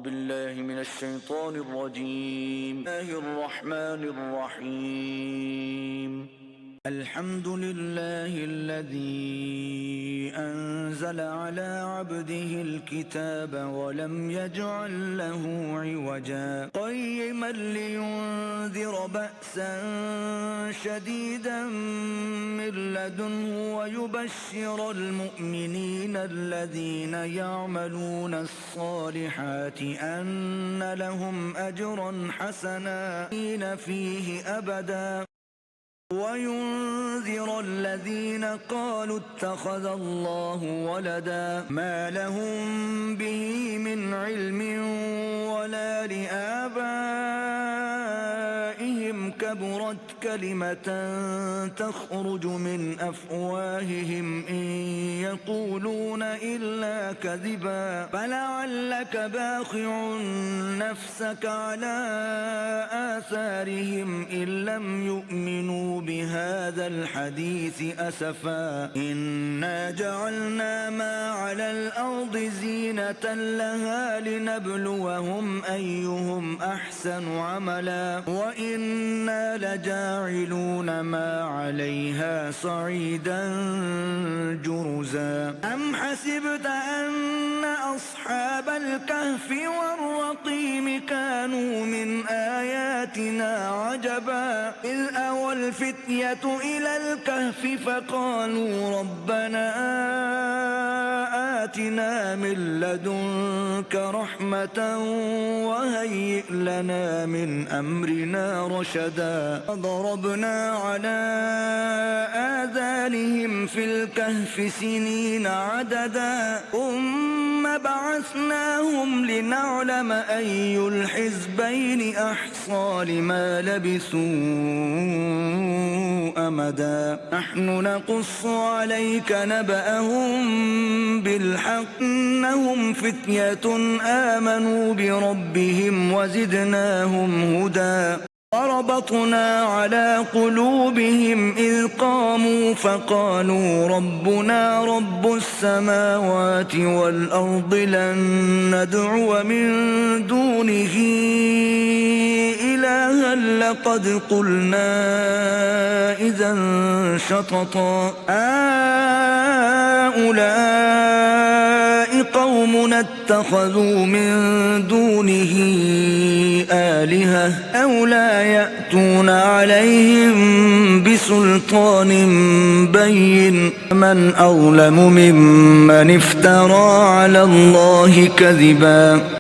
بالله من الشيطان الرجيم. بسم الله الرحمن الرحيم. الحمد لله الذي أنزل على عبده الكتاب ولم يجعل له عوجا قيما لينذر بأسا شديدا من لدنه ويبشر المؤمنين الذين يعملون الصالحات أن لهم أجرا حسنا فيه أبدا وينذر الذين قالوا اتخذ الله ولدا ما لهم به من علم ولا لآبائهم كبرت كلمة تخرج من أفواههم إن يقولون إلا كذبا فلعلك باخع نفسك على آثارهم إن لم يؤمنوا بهذا الحديث أسفا إنا جعلنا ما على الأرض زينة لها لنبلوهم أيهم أحسن عملا وإنا لجاعلون ما عليها صعيدا جرزا أم حسبت أن أصحاب الكهف والرقيم كانوا من آياتنا عجبا إذ أوى الفتية إلى الكهف فقالوا ربنا آتنا من لدنك رحمة وهيئ لنا من أمرنا رشدا فضربنا على آذانهم في الكهف سنين عددا ثم بعثناهم لنعلم أي الحزبين أحصى لما لبثوا أمدا نحن نقص عليك نبأهم بالحق إنهم فتية آمنوا بربهم وزدناهم هدى وربطنا على قلوبهم إذ قاموا فقالوا ربنا رب السماوات والأرض لن ندعو من دونه إلها لقد قلنا إذا شططا هؤلاء قومنا اتخذوا من دونه آلهة أولا يأتون عليهم بسلطان بين من أظلم ممن افترى على الله كذبا